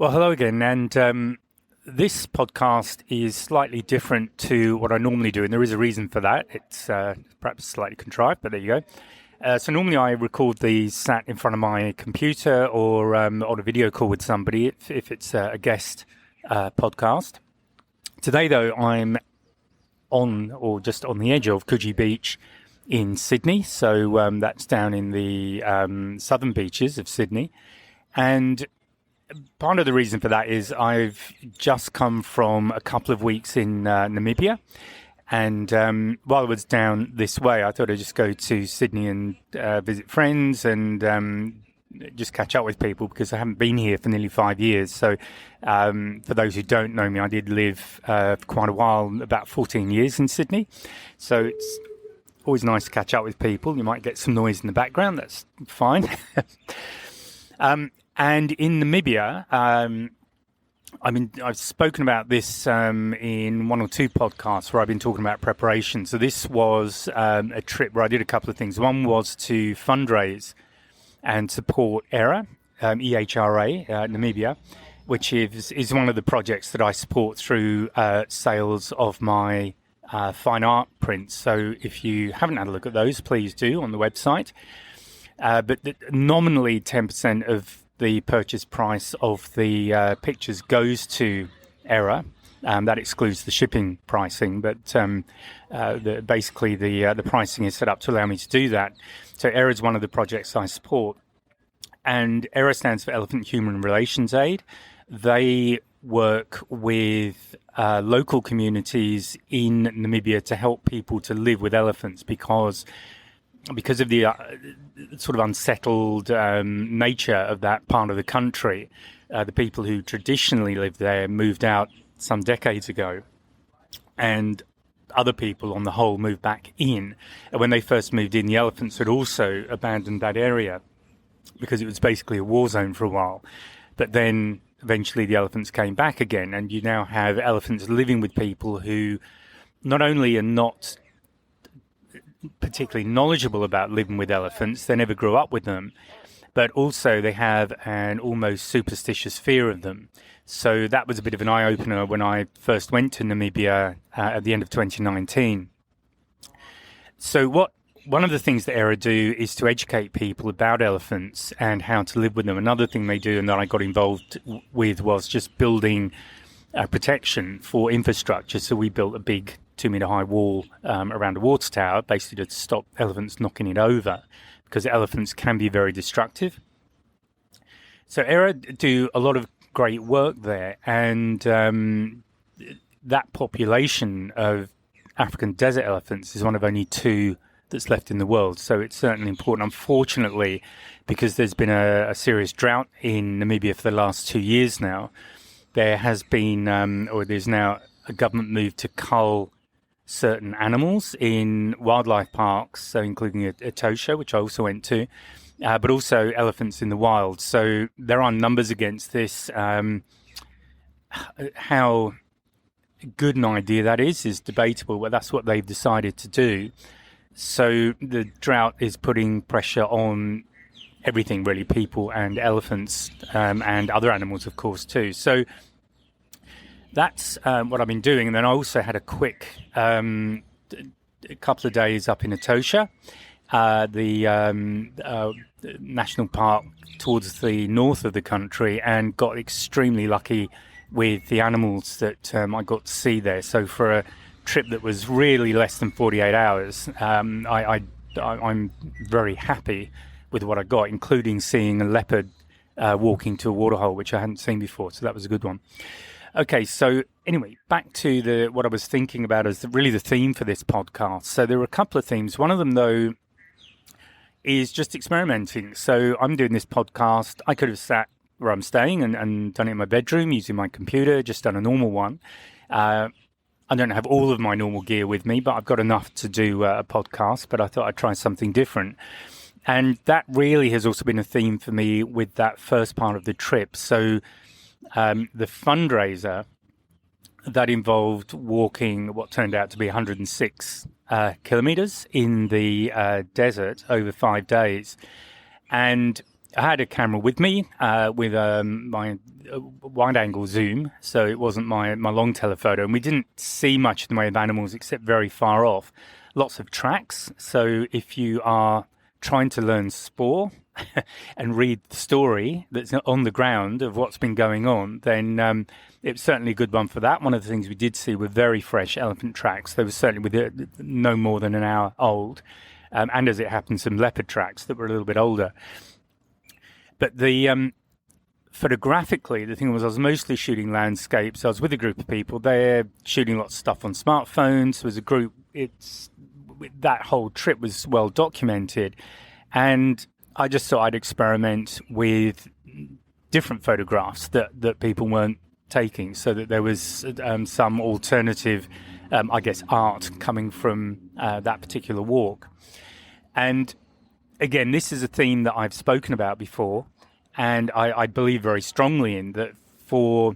Well, hello again. And this podcast is slightly different to what I normally do. And there is a reason for that. It's perhaps slightly contrived, but there you go. So normally I record these sat in front of my computer or on a video call with somebody if it's a guest podcast. Today, though, I'm on or just on the edge of Coogee Beach in Sydney. So that's down in the southern beaches of Sydney. And part of the reason for that is I've just come from a couple of weeks in Namibia. And while I was down this way, I thought I'd just go to Sydney and visit friends and just catch up with people because I haven't been here for nearly 5 years. So for those who don't know me, I did live for quite a while, about 14 years in Sydney. So it's always nice to catch up with people. You might get some noise in the background. That's fine. And in Namibia, I've spoken about this in one or two podcasts where I've been talking about preparation. So this was a trip where I did a couple of things. One was to fundraise and support EHRA, EHRA, Namibia, which is one of the projects that I support through sales of my fine art prints. So if you haven't had a look at those, please do on the website. But nominally 10% of the purchase price of the pictures goes to EHRA. That excludes the shipping pricing, but basically the pricing is set up to allow me to do that. So EHRA is one of the projects I support. And EHRA stands for Elephant Human Relations Aid. They work with local communities in Namibia to help people to live with elephants because of the sort of unsettled nature of that part of the country. The people who traditionally lived there moved out some decades ago, and other people on the whole moved back in. And when they first moved in, the elephants had also abandoned that area because it was basically a war zone for a while. But then eventually the elephants came back again, and you now have elephants living with people who not only are not particularly knowledgeable about living with elephants, they never grew up with them, but also they have an almost superstitious fear of them. So that was a bit of an eye-opener when I first went to Namibia at the end of 2019. So one of the things that EHRA do is to educate people about elephants and how to live with them. Another thing they do and that I got involved with was just building protection for infrastructure. So we built a big 2-meter high wall around a water tower, basically to stop elephants knocking it over, because elephants can be very destructive. So EHRA do a lot of great work there, and that population of African desert elephants is one of only 2 that's left in the world. So it's certainly important. Unfortunately, because there's been a serious drought in Namibia for the last 2 years now, there has been, or there's now a government move to cull certain animals in wildlife parks, so including Etosha, which I also went to, but also elephants in the wild. So there are numbers against this. How good an idea that is debatable, but that's what they've decided to do. So the drought is putting pressure on everything, really, people and elephants, and other animals, of course, too. So that's what I've been doing. And then I also had a quick a couple of days up in Etosha, the national park towards the north of the country, and got extremely lucky with the animals that I got to see there. So for a trip that was really less than 48 hours, I'm very happy with what I got, including seeing a leopard walking to a waterhole, which I hadn't seen before. So that was a good one. Okay, so anyway, back to what I was thinking about as really the theme for this podcast. So there are a couple of themes. One of them, though, is just experimenting. So I'm doing this podcast. I could have sat where I'm staying and done it in my bedroom using my computer, just done a normal one. I don't have all of my normal gear with me, but I've got enough to do a podcast, but I thought I'd try something different. And that really has also been a theme for me with that first part of the trip. So the fundraiser that involved walking what turned out to be 106 kilometers in the desert over 5 days. And I had a camera with me with my wide-angle zoom, so it wasn't my long telephoto, and we didn't see much in the way of animals except very far off. Lots of tracks, so if you are trying to learn spore and read the story that's on the ground of what's been going on, then it's certainly a good one for that. One of the things we did see were very fresh elephant tracks. They were certainly no more than an hour old, and as it happened, some leopard tracks that were a little bit older. But photographically, the thing was I was mostly shooting landscapes. I was with a group of people. They're shooting lots of stuff on smartphones. There was a group. That whole trip was well documented. And I just thought I'd experiment with different photographs that people weren't taking, so that there was some alternative, I guess, art coming from that particular walk. And again, this is a theme that I've spoken about before, and I believe very strongly in that for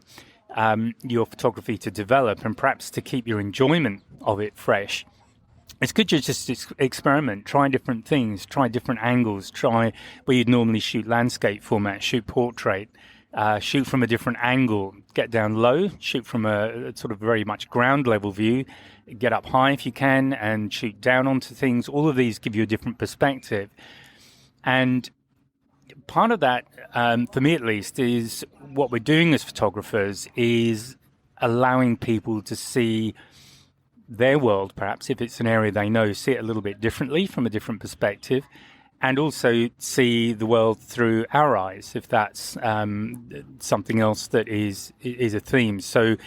your photography to develop and perhaps to keep your enjoyment of it fresh, it's good to just experiment, try different things, try different angles, try where you'd normally shoot landscape format, shoot portrait, shoot from a different angle, get down low, shoot from a sort of very much ground level view, get up high if you can, and shoot down onto things. All of these give you a different perspective. And part of that, for me at least, is what we're doing as photographers is allowing people to see their world, perhaps if it's an area they know, see it a little bit differently from a different perspective, and also see the world through our eyes, if that's something else that is a theme. So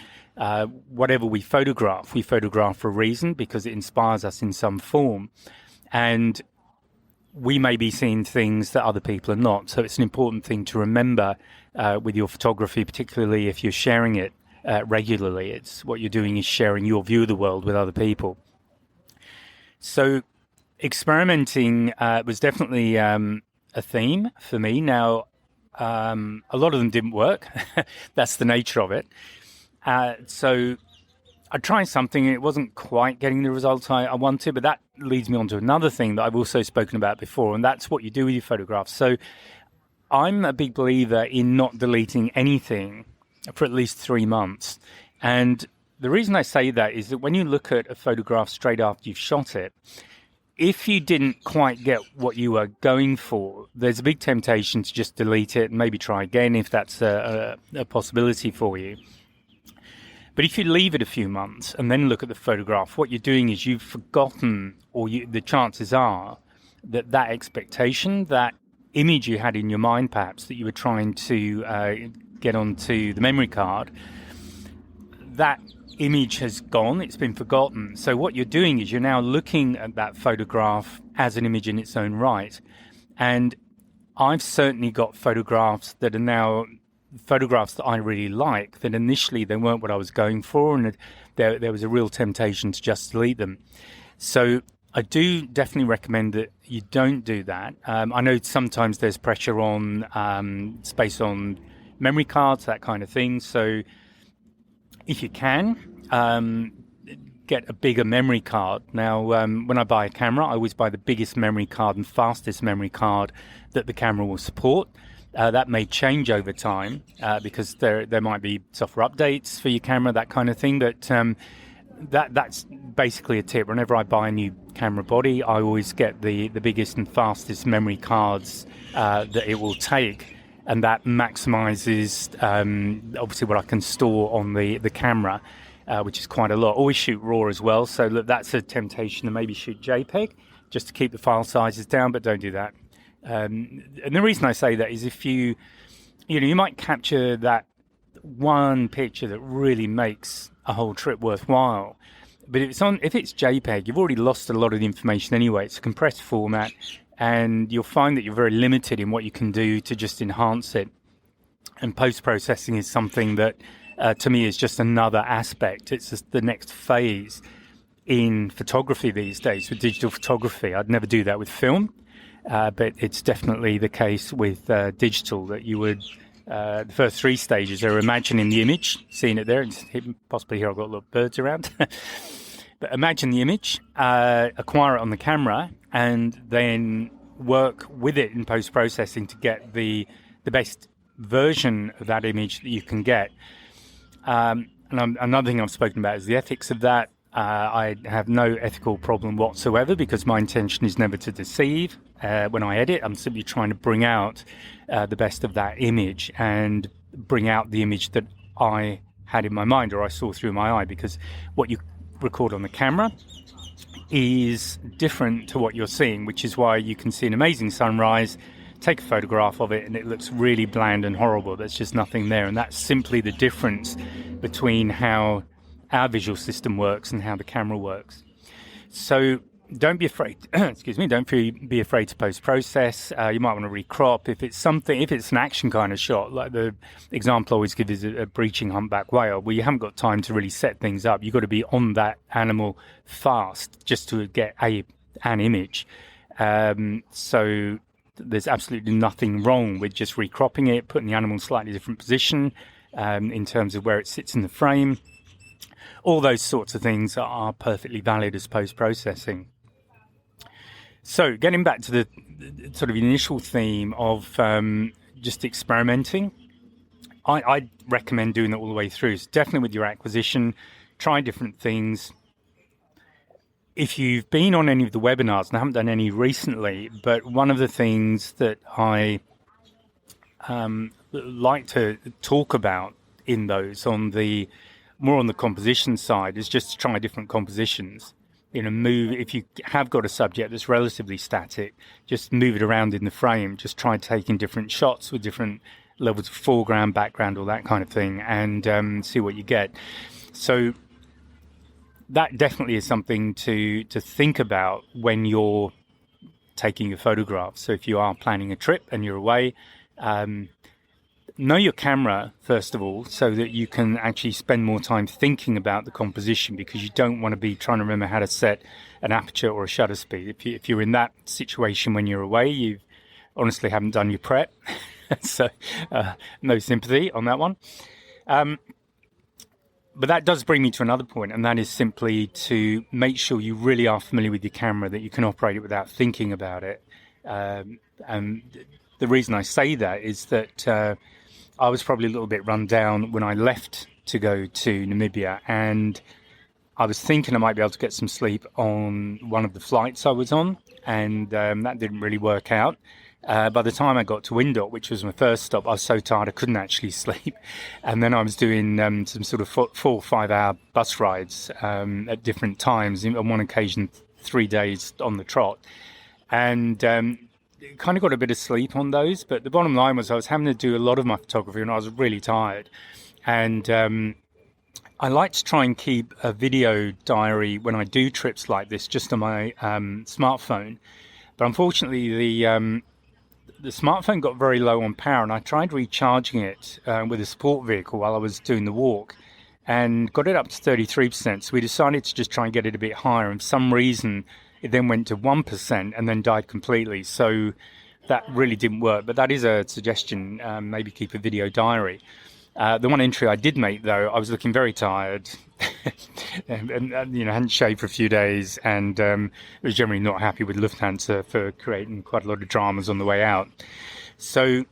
whatever we photograph for a reason, because it inspires us in some form. And we may be seeing things that other people are not. So it's an important thing to remember with your photography, particularly if you're sharing it regularly. It's what you're doing is sharing your view of the world with other people. So experimenting was definitely a theme for me. Now, a lot of them didn't work. That's the nature of it. So I tried something and it wasn't quite getting the results I wanted, but that leads me on to another thing that I've also spoken about before, and that's what you do with your photographs. So I'm a big believer in not deleting anything for at least 3 months. And the reason I say that is that when you look at a photograph straight after you've shot it, if you didn't quite get what you were going for, there's a big temptation to just delete it and maybe try again if that's a possibility for you. But if you leave it a few months and then look at the photograph, what you're doing is you've forgotten, or the chances are that expectation, that image you had in your mind perhaps that you were trying to get onto the memory card, that image has gone, it's been forgotten. So what you're doing is you're now looking at that photograph as an image in its own right. And I've certainly got photographs that are now photographs that I really like, that initially they weren't what I was going for, and there was a real temptation to just delete them. So I do definitely recommend that you don't do that. I know sometimes there's pressure on space on memory cards, that kind of thing. So if you can, get a bigger memory card. Now, when I buy a camera, I always buy the biggest memory card and fastest memory card that the camera will support. That may change over time because there might be software updates for your camera, that kind of thing. But that's basically a tip. Whenever I buy a new camera body, I always get the biggest and fastest memory cards that it will take. And that maximizes, obviously, what I can store on the camera, which is quite a lot. Always shoot RAW as well. So look, that's a temptation to maybe shoot JPEG just to keep the file sizes down, but don't do that. And the reason I say that is if you might capture that one picture that really makes a whole trip worthwhile. But if it's JPEG, you've already lost a lot of the information anyway. It's a compressed format, and you'll find that you're very limited in what you can do to just enhance it. And post-processing is something that, to me, is just another aspect. It's just the next phase in photography these days, with digital photography. I'd never do that with film. But it's definitely the case with digital that you would, the first 3 stages are imagining the image, seeing it there, and possibly here I've got little birds around. But imagine the image, acquire it on the camera, and then work with it in post-processing to get the best version of that image that you can get. Another thing I've spoken about is the ethics of that. I have no ethical problem whatsoever because my intention is never to deceive. When I edit, I'm simply trying to bring out the best of that image and bring out the image that I had in my mind or I saw through my eye, because what you record on the camera is different to what you're seeing, which is why you can see an amazing sunrise, take a photograph of it, and it looks really bland and horrible. There's just nothing there. And that's simply the difference between how our visual system works and how the camera works. So don't be afraid, don't be afraid to post-process. You might want to recrop if it's an action kind of shot, like the example I always give is a breaching humpback whale, where you haven't got time to really set things up. You've got to be on that animal fast just to get an image. So there's absolutely nothing wrong with just recropping it, putting the animal in a slightly different position in terms of where it sits in the frame. All those sorts of things are perfectly valid as post-processing. So getting back to the sort of initial theme of just experimenting, I recommend doing that all the way through. So definitely with your acquisition, try different things. If you've been on any of the webinars, and I haven't done any recently, but one of the things that I like to talk about in those more on the composition side is just to try different compositions. If you have got a subject that's relatively static, just move it around in the frame. Just try taking different shots with different levels of foreground, background, all that kind of thing, and see what you get. So that definitely is something to think about when you're taking your photographs. So if you are planning a trip and you're away, know your camera, first of all, so that you can actually spend more time thinking about the composition, because you don't want to be trying to remember how to set an aperture or a shutter speed. If you're in that situation when you're away, you honestly haven't done your prep. So no sympathy on that one. But that does bring me to another point, and that is simply to make sure you really are familiar with your camera, that you can operate it without thinking about it. And the reason I say that is that I was probably a little bit run down when I left to go to Namibia, and I was thinking I might be able to get some sleep on one of the flights I was on, and that didn't really work out. By the time I got to Windhoek, which was my first stop, I was so tired I couldn't actually sleep. And then I was doing some sort of 4 or 5 hour bus rides at different times, on one occasion 3 days on the trot. And kind of got a bit of sleep on those, but the bottom line was I was having to do a lot of my photography and I was really tired. And I like to try and keep a video diary when I do trips like this, just on my smartphone. But unfortunately, the smartphone got very low on power, and I tried recharging it with a support vehicle while I was doing the walk, and got it up to 33%. So we decided to just try and get it a bit higher. And for some reason, it then went to 1% and then died completely. So that really didn't work. But that is a suggestion, maybe keep a video diary. The one entry I did make, though, I was looking very tired and hadn't shaved for a few days, and was generally not happy with Lufthansa for creating quite a lot of dramas on the way out. So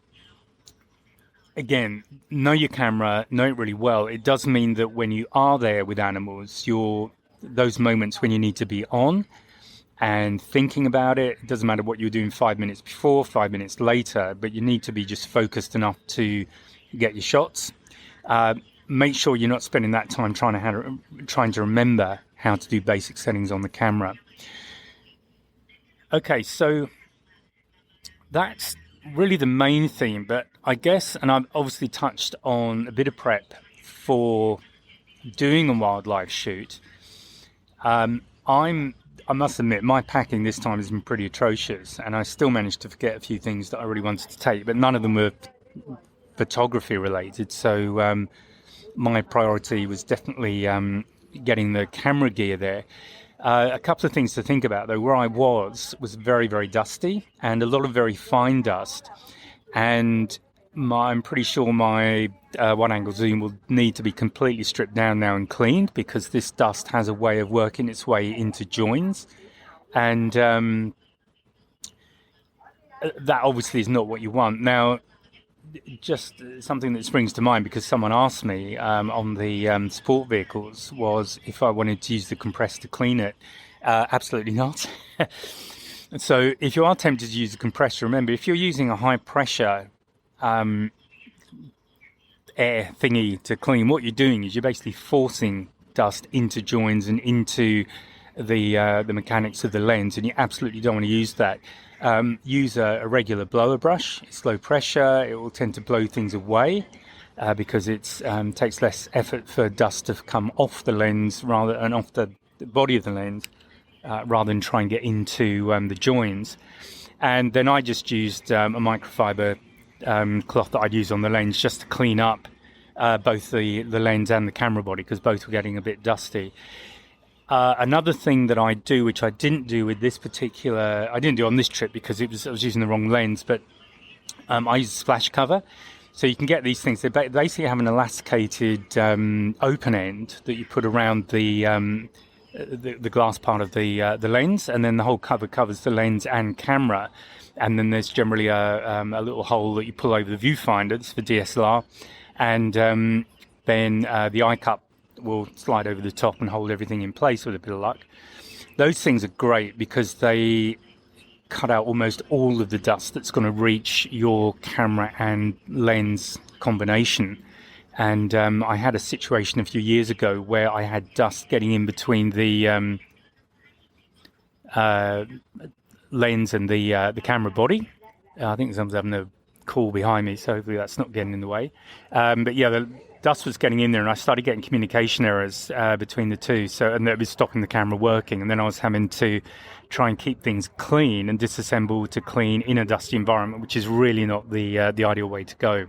again, know your camera, know it really well. It does mean that when you are there with animals, those moments when you need to be on and thinking about it, it doesn't matter what you're doing 5 minutes before, 5 minutes later, but you need to be just focused enough to get your shots. Make sure you're not spending that time trying to remember how to do basic settings on the camera. Okay, so that's really the main theme, but I guess, and I've obviously touched on a bit of prep for doing a wildlife shoot. I must admit, my packing this time has been pretty atrocious, and I still managed to forget a few things that I really wanted to take, but none of them were photography related. So my priority was definitely getting the camera gear there. A couple of things to think about, though. Where I was very, very dusty, and a lot of very fine dust. And I'm pretty sure my wide-angle zoom will need to be completely stripped down now and cleaned, because this dust has a way of working its way into joins. And that obviously is not what you want. Now, just something that springs to mind because someone asked me on the sport vehicles was if I wanted to use the compressor to clean it. Absolutely not. So if you are tempted to use the compressor, remember, if you're using a high pressure air thingy to clean, what you're doing is you're basically forcing dust into joins and into the mechanics of the lens, and you absolutely don't want to use that. Use a regular blower brush. It's low pressure. It will tend to blow things away because it takes less effort for dust to come off the lens and off the body of the lens rather than try and get into the joins. And then I just used a microfiber cloth that I'd use on the lens just to clean up both the lens and the camera body because both were getting a bit dusty. Another thing that I do, which I didn't do with this particular, I didn't do on this trip because I was using the wrong lens, but I use a splash cover. So you can get these things. They basically have an elasticated open end that you put around the glass part of the lens, and then the whole cover covers the lens and camera. And then there's generally a little hole that you pull over the viewfinder. This is for DSLR, and then the eye cup will slide over the top and hold everything in place with a bit of luck. Those things are great because they cut out almost all of the dust that's going to reach your camera and lens combination. And I had a situation a few years ago where I had dust getting in between the lens and the camera body. I think someone's having a call behind me, so hopefully that's not getting in the way. But yeah, the dust was getting in there, and I started getting communication errors between the two. And that was stopping the camera working, and then I was having to try and keep things clean and disassemble to clean in a dusty environment, which is really not the ideal way to go.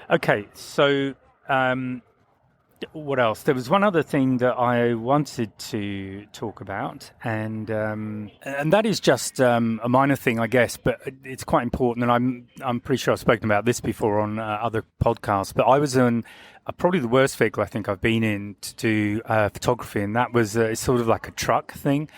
Okay, so what else? There was one other thing that I wanted to talk about, and that is just a minor thing, I guess, but it's quite important. And I'm pretty sure I've spoken about this before on other podcasts. But I was in probably the worst vehicle I think I've been in to do photography, and that was sort of like a truck thing.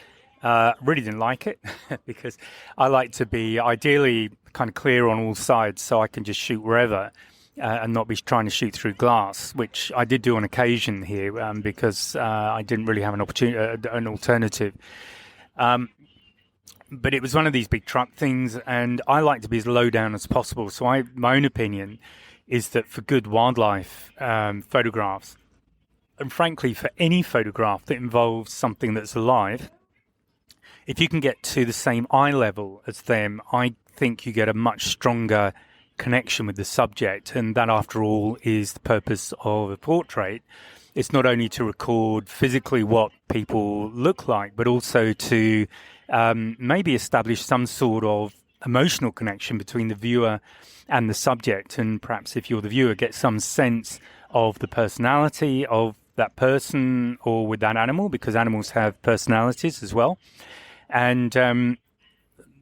Really didn't like it because I like to be ideally kind of clear on all sides, so I can just shoot wherever. And not be trying to shoot through glass, which I did do on occasion here because I didn't really have an alternative. But it was one of these big truck things, and I like to be as low down as possible. So my own opinion is that for good wildlife photographs, and frankly for any photograph that involves something that's alive, if you can get to the same eye level as them, I think you get a much stronger connection with the subject, and that after all is the purpose of a portrait. It's not only to record physically what people look like, but also to maybe establish some sort of emotional connection between the viewer and the subject, and perhaps if you're the viewer, get some sense of the personality of that person or with that animal, because animals have personalities as well, and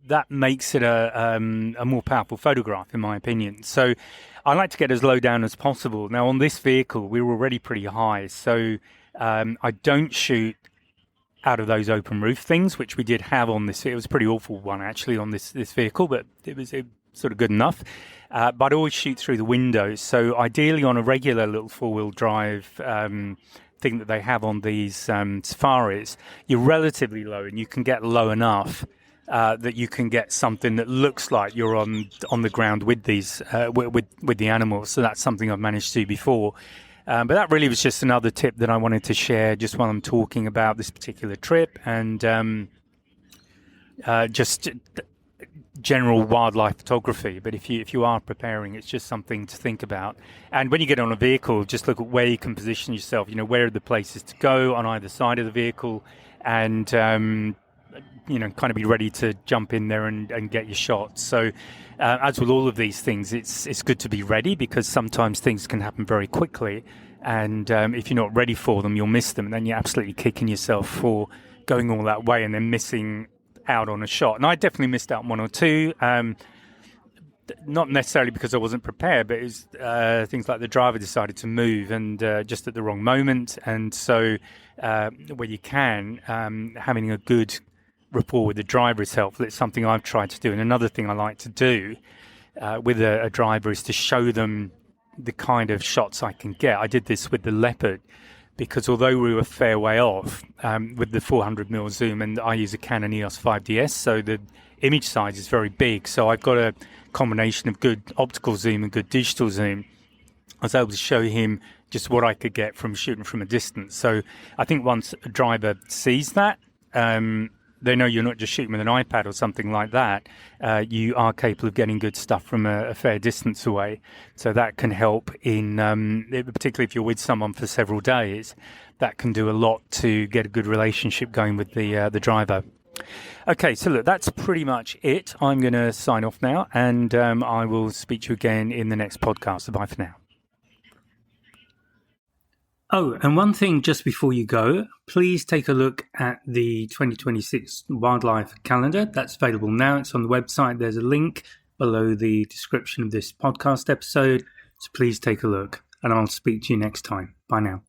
that makes it a more powerful photograph, in my opinion. So I like to get as low down as possible. Now, on this vehicle, we were already pretty high, so I don't shoot out of those open roof things, which we did have on this. It was a pretty awful one, actually, on this vehicle, but it was sort of good enough. But I always shoot through the windows. So ideally on a regular little four-wheel drive thing that they have on these safaris, you're relatively low, and you can get low enough that you can get something that looks like you're on the ground with these with the animals. So that's something I've managed to do before. But that really was just another tip that I wanted to share just while I'm talking about this particular trip, and just general wildlife photography. But if you are preparing, it's just something to think about. And when you get on a vehicle, just look at where you can position yourself. You know, where are the places to go on either side of the vehicle, and kind of be ready to jump in there and get your shots. So as with all of these things, it's good to be ready, because sometimes things can happen very quickly, and if you're not ready for them, you'll miss them, and then you're absolutely kicking yourself for going all that way and then missing out on a shot. And I definitely missed out on one or two, not necessarily because I wasn't prepared, but it was things like the driver decided to move and just at the wrong moment. And so where you can, having a good rapport with the driver is helpful. It's something I've tried to do. And another thing I like to do with a driver is to show them the kind of shots I can get. I did this with the Leopard because although we were a fair way off with the 400mm zoom, and I use a Canon EOS 5DS, so the image size is very big. So I've got a combination of good optical zoom and good digital zoom. I was able to show him just what I could get from shooting from a distance. So I think once a driver sees that, they know you're not just shooting with an iPad or something like that. You are capable of getting good stuff from a fair distance away. So that can help in, particularly if you're with someone for several days, that can do a lot to get a good relationship going with the driver. Okay, so look, that's pretty much it. I'm going to sign off now, and I will speak to you again in the next podcast. So bye for now. Oh, and one thing just before you go, please take a look at the 2026 wildlife calendar. That's available now. It's on the website. There's a link below the description of this podcast episode. So please take a look, and I'll speak to you next time. Bye now.